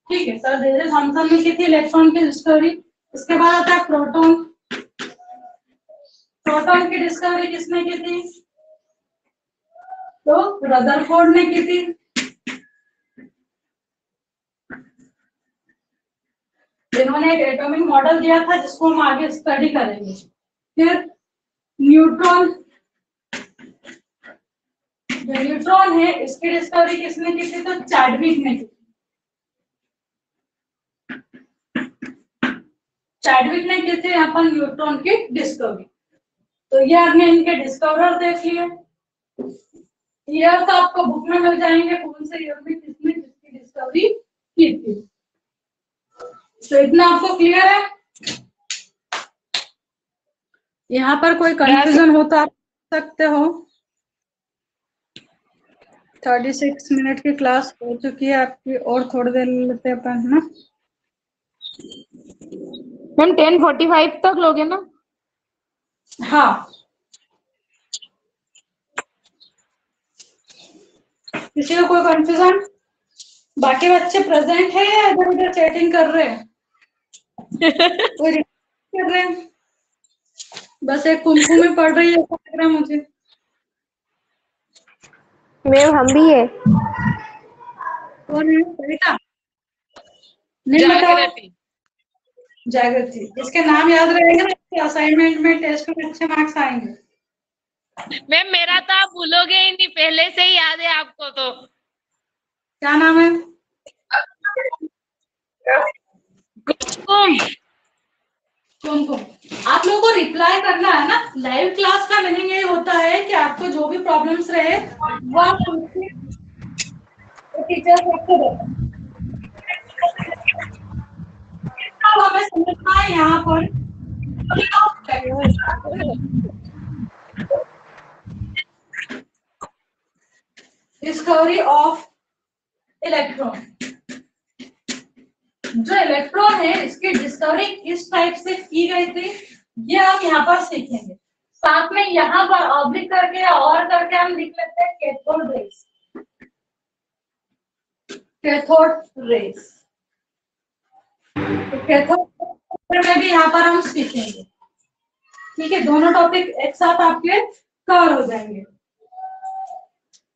ठीक है, सर जे थॉमसन ने की थी इलेक्ट्रॉन की डिस्कवरी। उसके बाद आता है प्रोटॉन। प्रोटॉन की डिस्कवरी किसने की थी? तो रदरफोर्ड ने की थी। इन्होंने एक एटॉमिक मॉडल दिया था जिसको हम आगे स्टडी करेंगे। फिर न्यूट्रॉन, जो न्यूट्रॉन है इसकी डिस्कवरी किसने की थी? तो चैडविक ने की थी। चैडविक ने की थी यहाँ पर न्यूट्रॉन की डिस्कवरी। तो ये आपने इनके डिस्कवरर देख लिए। ईयर तो आपको बुक में मिल जाएंगे कौन से ईयर में किसने किसकी डिस्कवरी की थी। तो इतना आपको क्लियर है? यहाँ पर कोई कंफ्यूजन हो तो आप सकते हो। 36 मिनट की क्लास हो चुकी है आपकी, और थोड़ी देर लेते हैं अपन, है ना। मैम 10:45 तक लोगे ना? हाँ, किसी को कोई कंफ्यूजन? बाकी बच्चे प्रेजेंट है या इधर उधर चैटिंग कर रहे हैं? कोई रिप्लाई कर रहे हैं? बस एक कुमकुम में पढ़ रही है ऐसा लग रहा है मुझे। मैम हम भी है। कौन है? सरिता? नहीं बताओ। जागृति। जागृति। इसके नाम याद रहेगा ना, इसके असाइनमेंट में टेस्ट में अच्छे मार्क्स आएंगे। मैम मेरा तो आप भूलोगे ही नहीं, पहले से ही याद है आपको तो। क्या नाम है? कुमकुम। कुमकुम। आप लोगों को रिप्लाई करना है ना। लाइव क्लास का मीनिंग ये होता है कि आपको जो भी प्रॉब्लम्स रहे वो आप टीचर को बताओ। हमें समझना है यहाँ पर डिस्कवरी ऑफ इलेक्ट्रॉन। जो इलेक्ट्रॉन है इसकी डिस्कवरी किस टाइप से की गई थी ये हम यहाँ पर सीखेंगे। साथ में यहाँ पर ऑब्लिक करके और करके हम लिख लेते हैं cathode rays. Cathode rays cathode में भी यहाँ पर हम सीखेंगे। ठीक है, दोनों टॉपिक एक साथ आपके कवर हो जाएंगे।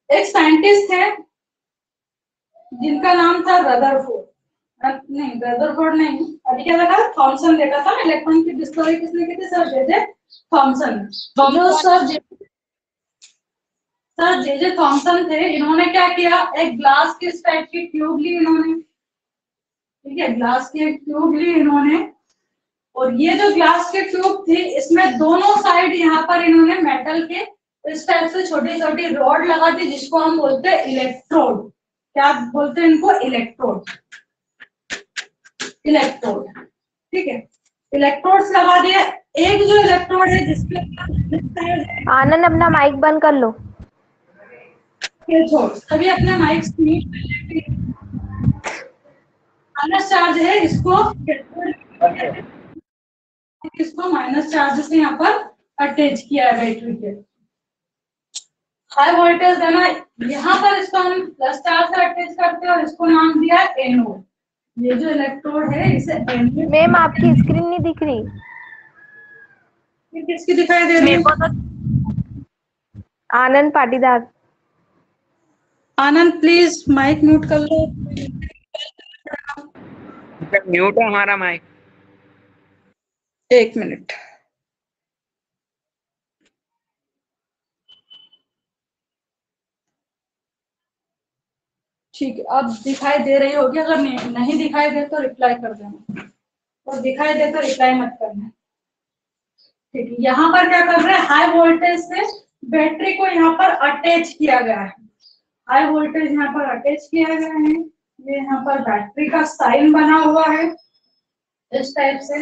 एक साइंटिस्ट है जिनका नाम था रदरफोर्ड। नहीं, रदरफोर्ड नहीं, अभी क्या देखा, थॉमसन देखा था। इलेक्ट्रॉन की डिस्कवरी किसने की थी? Sir J Thomson. जो सर जे थॉमसन थे, इन्होंने क्या किया, एक ग्लास की इस टाइप की ट्यूब ली इन्होंने। ठीक है, ग्लास की एक ट्यूब ली इन्होंने, और ये जो ग्लास की ट्यूब थी इसमें दोनों साइड यहाँ पर इन्होंने मेटल के इस टाइप से छोटी छोटी रॉड लगा दी, जिसको हम बोलते हैं इलेक्ट्रोड। क्या बोलते हैं इनको? इलेक्ट्रोड। इलेक्ट्रोड, ठीक है, इलेक्ट्रोड्स लगा दिए। एक जो इलेक्ट्रोड है जिसके आनंद अपना माइक बंद कर लो। अभी अपने माइक्स माइनस चार्ज है, इसको माइनस चार्ज से यहाँ पर अटैच किया है बैटरी के। हाई वोल्टेज देना, यहाँ पर इसको हम प्लस चार्ज से अटैच करते हैं और इसको नाम दिया एनोड। ये जो इलेक्ट्रोड है इसे एनोड। मैम आपकी स्क्रीन नहीं दिख रही। किसकी दिखाई दे रही है? आनंद पाटीदार। आनंद प्लीज माइक म्यूट कर लो। म्यूट है हमारा माइक। एक मिनट। ठीक है, अब दिखाई दे रही होगी। अगर नहीं दिखाई दे तो रिप्लाई कर देना, और दिखाई दे तो रिप्लाई मत करना। ठीक है, यहाँ पर क्या कर रहे हैं, हाई वोल्टेज से बैटरी को यहाँ पर अटैच किया गया है। हाई वोल्टेज यहाँ पर अटैच किया गया है। ये यहाँ पर बैटरी का साइन बना हुआ है इस टाइप से।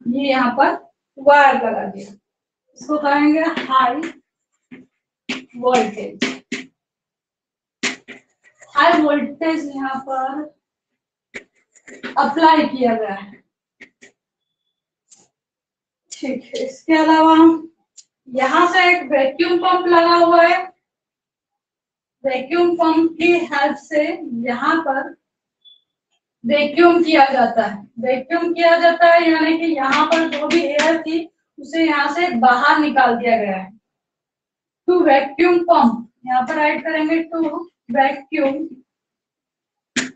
ये यहाँ पर वायर लगा दिया, इसको कहेंगे हाई वोल्टेज। हाई वोल्टेज यहाँ पर अप्लाई किया गया है। ठीक है, इसके अलावा यहाँ से एक वैक्यूम पंप लगा हुआ है। वैक्यूम पंप की हेल्प से यहाँ पर वैक्यूम किया जाता है। वैक्यूम किया जाता है यानी कि यहाँ पर जो भी एयर थी उसे यहाँ से बाहर निकाल दिया गया है। टू वैक्यूम पंप, यहाँ पर ऐड करेंगे to vacuum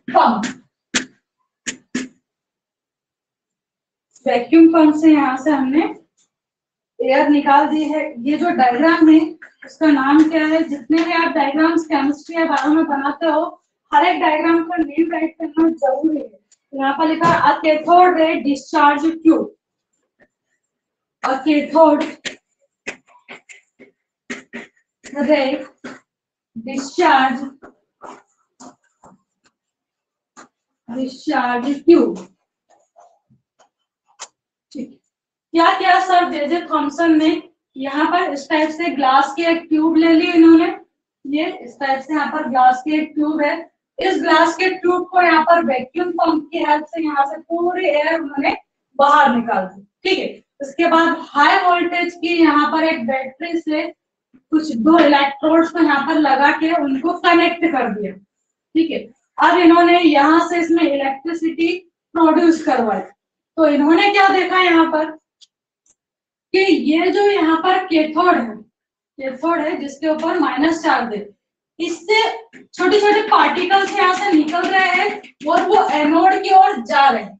pump. Vacuum pump से यहाँ से हमने एयर निकाल दी है। ये जो डायग्राम है उसका नाम क्या है? जितने भी आप डायग्राम्स केमिस्ट्री या बायो में बनाते हो, हर एक डायग्राम का नेम राइट करना जरूरी है। यहाँ पर लिखा है cathode ray discharge tube. Cathode ray discharge tube. ठीक, क्या क्या सर जे थॉमसन ने यहाँ पर इस टाइप से ग्लास की एक ट्यूब ले ली इन्होंने। ये इस टाइप से यहाँ पर ग्लास की एक ट्यूब है। इस ग्लास के ट्यूब को यहाँ पर वैक्यूम पंप की हेल्प से यहाँ से पूरी एयर उन्होंने बाहर निकाल दी। ठीक है, इसके बाद हाई वोल्टेज की यहाँ पर एक बैटरी से कुछ दो इलेक्ट्रोड्स को यहाँ पर लगा के उनको कनेक्ट कर दिया, ठीक है। अब इन्होंने यहाँ से इसमें इलेक्ट्रिसिटी प्रोड्यूस करवाई, तो इन्होंने क्या देखा यहाँ पर कि ये जो यहाँ पर कैथोड है जिसके ऊपर माइनस चार्ज है, इससे छोटे छोटे पार्टिकल्स यहाँ से निकल रहे हैं और वो एनोड की ओर जा रहे हैं,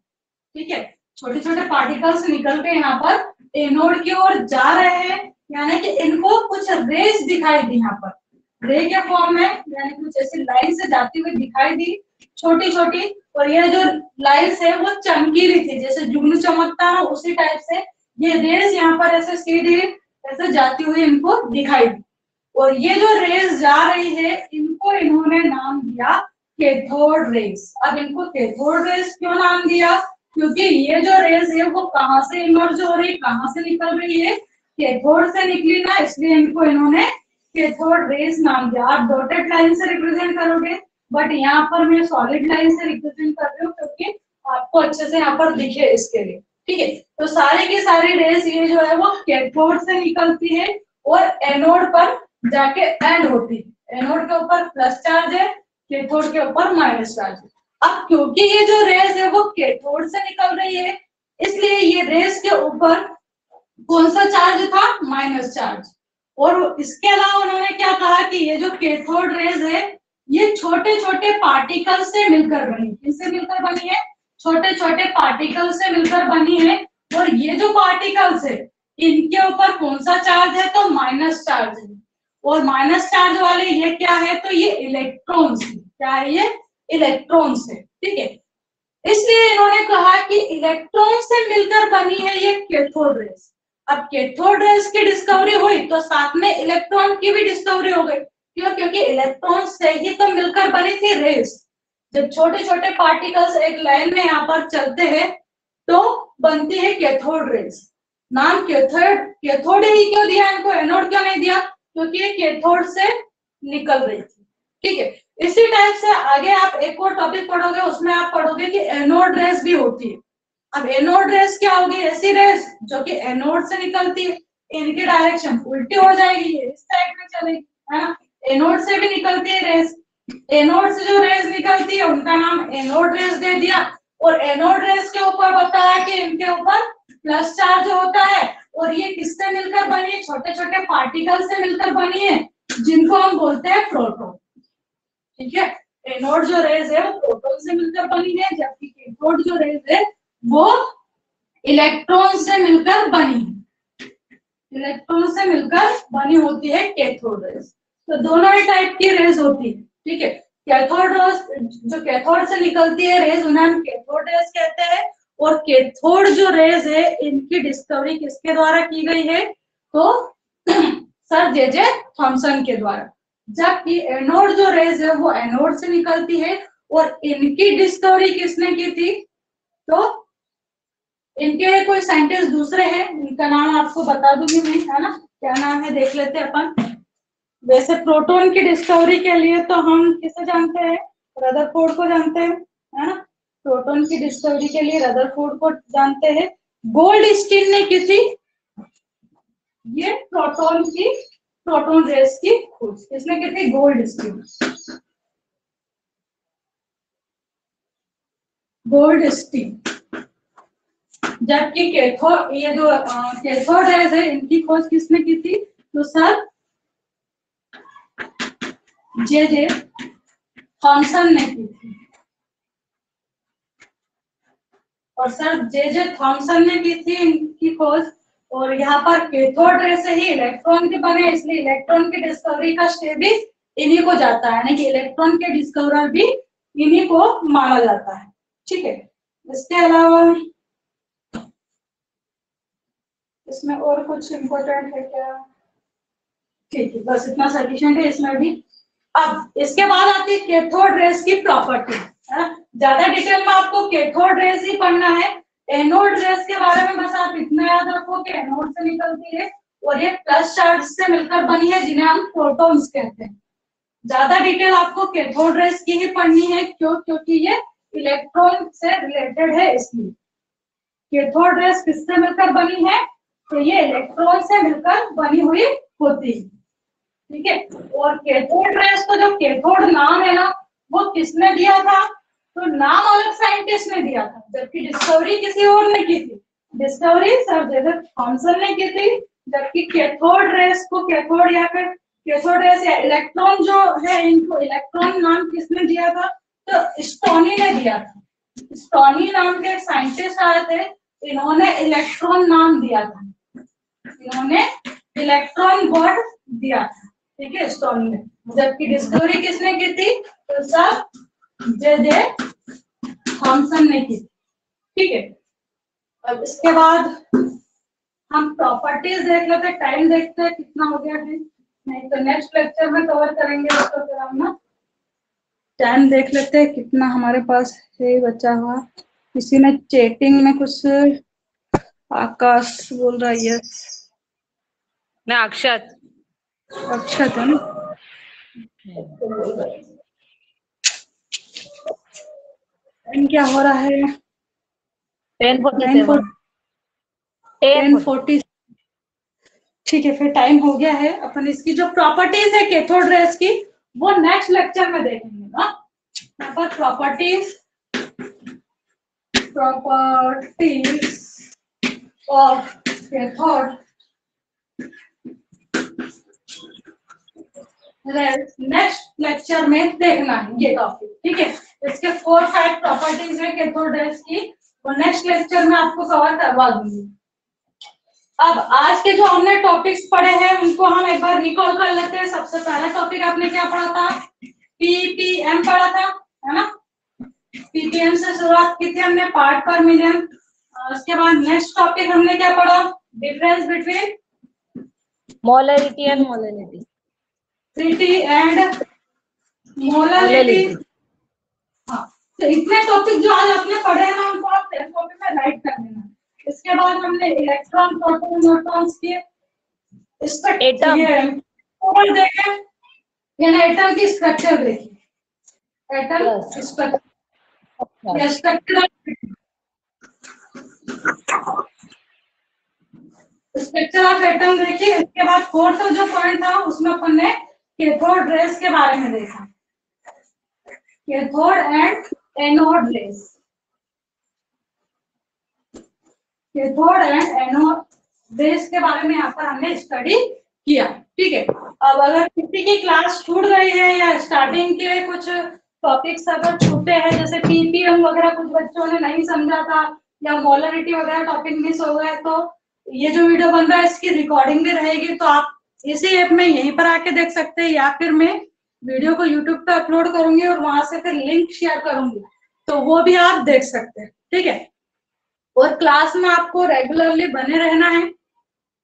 ठीक है। छोटे छोटे पार्टिकल्स निकल के यहाँ पर एनोड की ओर जा रहे हैं, यानी कि इनको कुछ रेस दिखाई दी यहाँ पर, रे के फॉर्म में, यानी कुछ ऐसी लाइन से जाती हुई दिखाई दी छोटी छोटी, और ये जो लाइट्स है वो चमकीली थी, जैसे जुगनू चमकता है उसी टाइप से ये रेस यहाँ पर ऐसे सीधी ऐसे जाती हुई इनको दिखाई दी। और ये जो रेस जा रही है इनको इन्होंने नाम दिया कैथोड रेस। अब इनको कैथोड रेस क्यों नाम दिया, क्योंकि ये जो रेस है वो कहाँ से इमर्ज हो रही, कहाँ से निकल रही है, कैथोड से निकली ना, इसलिए इनको इन्होंने कैथोड रेस नाम दिया। आप डॉटेड लाइन से रिप्रेजेंट करोगे, बट यहाँ पर मैं सॉलिड लाइन से रिप्रेजेंट कर रही हूँ क्योंकि आपको अच्छे से यहाँ पर दिखे इसके लिए, ठीक है। तो सारी की सारी रेस ये जो है वो कैथोड से निकलती है और एनोड पर जाके एंड होती है। एनोड के ऊपर प्लस चार्ज है, कैथोड के ऊपर माइनस चार्ज है। अब क्योंकि ये जो रेस है वो कैथोड से निकल रही है, इसलिए ये रेस के ऊपर कौन सा चार्ज था, माइनस चार्ज। और इसके अलावा उन्होंने क्या कहा कि ये जो कैथोड रेज है ये छोटे छोटे पार्टिकल से मिलकर बनी, किससे मिलकर बनी है, छोटे छोटे पार्टिकल से मिलकर बनी है। और ये जो पार्टिकल्स है इनके ऊपर कौन सा चार्ज है, तो माइनस चार्ज है। और माइनस चार्ज वाले ये क्या है, तो ये इलेक्ट्रॉन्स है। क्या है ये, इलेक्ट्रॉन्स है, ठीक है। इसलिए इन्होंने कहा कि इलेक्ट्रॉन से मिलकर बनी है ये कैथोड रेस। अब कैथोड रेस की डिस्कवरी हुई तो साथ में इलेक्ट्रॉन की भी डिस्कवरी हो गई, क्यों, क्योंकि इलेक्ट्रॉन से ही तो मिलकर बनी थी रेस। जब छोटे छोटे पार्टिकल्स एक लाइन में यहाँ पर चलते हैं तो बनती है कैथोड रेस। नाम कैथोड ही क्यों दिया इनको, एनोड क्यों नहीं दिया, क्योंकि ये कैथोड से निकल रही थी, ठीक है। इसी टाइप से आगे आप एक और टॉपिक पढ़ोगे, उसमें आप पढ़ोगे कि एनोड रेस भी होती है। अब एनोड रेस क्या होगी, ऐसी रेस जो कि एनोड से निकलती है, इनकी डायरेक्शन उल्टी हो जाएगी, ये इस साइड में चलेगी, है ना। एनोड से भी निकलती है रेस, एनोड से जो रेस निकलती है उनका नाम एनोड रेस दे दिया। और एनोड रेस के ऊपर बताया कि इनके ऊपर प्लस चार्ज होता है, और ये किससे मिलकर बनी है, छोटे छोटे पार्टिकल से मिलकर बनी है, जिनको हम बोलते हैं प्रोटॉन, ठीक है। एनोड जो रेस है वो प्रोटॉन से मिलकर बनी है, जबकि कैथोड जो रेस है वो इलेक्ट्रॉन से मिलकर बनी है, इलेक्ट्रॉन से मिलकर बनी होती है कैथोड रेस। तो दोनों ही टाइप की रेस होती है, ठीक है। कैथोड रेस जो कैथोड से निकलती है रेस उन्हें हम कैथोड रेस कहते हैं। और कैथोड जो रेस है इनकी डिस्कवरी किसके द्वारा की गई है, तो सर जे थॉमसन के द्वारा। जबकि एनोड जो रेस है वो एनोड से निकलती है, और इनकी डिस्कवरी किसने की थी, तो इनके कोई साइंटिस्ट दूसरे हैं, इनका नाम आपको बता दूंगी मैं, है ना। क्या नाम है देख लेते हैं अपन। वैसे प्रोटॉन की डिस्कवरी के लिए तो हम किसे जानते हैं, रदरफोर्ड को जानते हैं, है ना। प्रोटॉन की डिस्कवरी के लिए रदरफोर्ड को जानते हैं। गोल्डस्टीन ने की थी ये प्रोटॉन रेस की खोज, किसने की थी, गोल्डस्टीन। जबकि कैथोड ये जो कैथोड रेस है इनकी खोज किसने की थी, तो सर जे थॉमसन ने की थी। और सर जे थॉमसन ने की थी इनकी खोज। और यहाँ पर कैथोड रेस से ही इलेक्ट्रॉन के बने, इसलिए इलेक्ट्रॉन की डिस्कवरी का श्रेय भी इन्हीं को जाता है, यानी कि इलेक्ट्रॉन के डिस्कवरर भी इन्हीं को माना जाता है, ठीक है। इसके अलावा इसमें और कुछ इम्पोर्टेंट है क्या, ठीक है, बस इतना सफिशिएंट है इसमें भी। अब इसके बाद आती है कैथोड रेस की प्रॉपर्टी, है ना। ज्यादा डिटेल में आपको कैथोड रेस ही पढ़ना है। एनोड रेस के बारे में बस आप इतना याद रखो कि एनोड से निकलती है और ये प्लस चार्ज से मिलकर बनी है, जिन्हें हम प्रोटॉन्स कहते हैं। ज्यादा डिटेल आपको कैथोड रेस की ही पढ़नी है, क्यों, क्योंकि ये इलेक्ट्रॉन से रिलेटेड है। इसलिए कैथोड रेस किससे मिलकर बनी है, तो ये इलेक्ट्रॉन से मिलकर बनी हुई होती है। ठीक है। और कैथोड रेस को जो कैथोड नाम है ना, वो किसने दिया था? तो नाम अलग साइंटिस्ट ने दिया था, जबकि डिस्कवरी किसी और ने की थी। डिस्कवरी सर जेजर थॉमसन ने की थी, जबकि कैथोड रेस को कैथोड या फिर कैथोड रेस या इलेक्ट्रॉन जो है, इनको इलेक्ट्रॉन नाम किसने दिया था? तो स्टोनी ने दिया था। स्टोनी नाम के साइंटिस्ट आए थे, इन्होंने इलेक्ट्रॉन नाम दिया था, इन्होंने इलेक्ट्रॉन वर्ड दिया था, ठीक है, स्टोनी ने। जबकि डिस्कवरी किसने की थी? तो सब जे थॉमसन ने की थी, ठीक है। अब इसके बाद हम प्रॉपर्टीज देख लेते हैं, टाइम देखते हैं कितना हो गया है, नहीं तो नेक्स्ट लेक्चर में कवर करेंगे उसको। फिर हम ना टाइम देख लेते हैं कितना हमारे पास है बचा हुआ। किसी ने चैटिंग में कुछ आकाश बोल रहा है, यस मैं अक्षत। अक्षत है ना। टाइम क्या हो रहा है? 10:47 10:40। ठीक है, फिर टाइम हो गया है। अपन इसकी जो प्रॉपर्टीज है कैथोड रेस की, वो नेक्स्ट लेक्चर में देखेंगे ना। यहाँ पर properties of cathode rays next lecture में देखना है ये टॉपिक, ठीक है। इसके 4-5 प्रॉपर्टीज है कैथोड रेस की, वो नेक्स्ट लेक्चर में आपको कवर करवा दूंगी। अब आज के जो हमने टॉपिक्स पढ़े हैं उनको हम एक बार रिकॉल कर लेते हैं। सबसे पहला टॉपिक आपने क्या पढ़ा था? पीपीएम पढ़ा था, है ना। पीपीएम से शुरुआत की थी हमने, पार्ट पर मिलियन। उसके बाद नेक्स्ट टॉपिक हमने क्या पढ़ा? Difference between molarity and molarity and molarity. हाँ, तो इतने टॉपिक जो आज आपने पढ़े हैं ना, उनको आप टेस्ट कॉपी में राइट कर देना। इसके बाद हमने इलेक्ट्रॉन, प्रोटॉन, न्यूट्रॉन्स के एटम देखे, यानी एटम की स्ट्रक्चर देखी, एटम स्ट्रक्चर ऑफ एटम देखी। इसके बाद फोर्थ जो पॉइंट था उसमें अपन ने कैथोड रेस के बारे में देखा, cathode and anode rays, cathode and anode rays के बारे में यहाँ पर हमने स्टडी किया, ठीक है। अब अगर किसी की क्लास छूट गई है या स्टार्टिंग के कुछ टॉपिक्स अगर छूटे हैं, जैसे पीपीएम वगैरह कुछ बच्चों ने नहीं समझा था, या मोलरिटी वगैरह टॉपिक मिस हो गए, तो ये जो वीडियो बन रहा है इसकी रिकॉर्डिंग भी रहेगी, तो आप इसी ऐप में यहीं पर आके देख सकते हैं, या फिर मैं वीडियो को यूट्यूब पे अपलोड करूंगी और वहां से फिर लिंक शेयर करूंगी, तो वो भी आप देख सकते हैं, ठीक है। और क्लास में आपको रेगुलरली बने रहना है,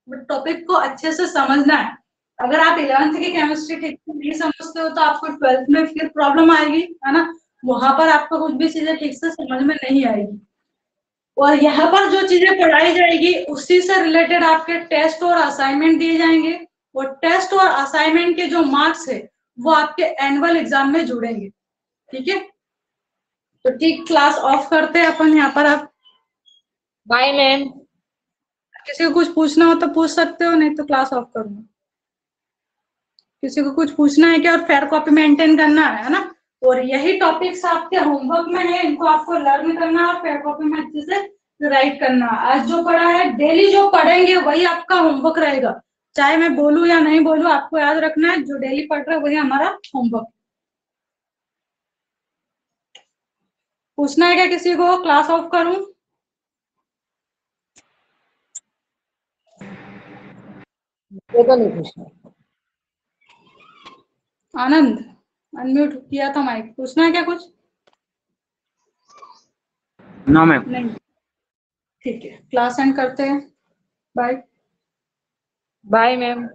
टॉपिक को अच्छे से समझना है। अगर आप 11th की केमिस्ट्री ठीक से नहीं समझते हो तो आपको 12th में फिर प्रॉब्लम आएगी, है ना। वहां पर आपको कुछ भी चीजें ठीक से समझ में नहीं आएगी, और यहाँ पर जो चीजें पढ़ाई जाएगी उसी से रिलेटेड आपके टेस्ट और असाइनमेंट दिए जाएंगे, और टेस्ट और असाइनमेंट के जो मार्क्स है वो आपके एनुअल एग्जाम में जुड़ेंगे, ठीक है। तो ठीक, क्लास ऑफ करते हैं अपन यहाँ पर। आप बाय मैम। किसी को कुछ पूछना हो तो पूछ सकते हो, नहीं तो क्लास ऑफ करूंगा। किसी को कुछ पूछना है क्या? और फेयर कॉपी मेंटेन करना है ना। और यही टॉपिक्स आपके होमवर्क में है, इनको आपको लर्न करना है और फेयर कॉपी में अच्छे से राइट करना। आज जो पढ़ा है, डेली जो पढ़ेंगे वही आपका होमवर्क रहेगा, चाहे मैं बोलूं या नहीं बोलूं, आपको याद रखना है जो डेली पढ़ रहे हैं वही हमारा होमवर्क। पूछना है क्या किसी को? क्लास ऑफ करूं? तो नहीं पूछना। आनंद अनम्यूट किया था माइक, पूछना है क्या कुछ? No ma'am. नहीं, ठीक है, क्लास एंड करते हैं। बाय। Bye ma'am.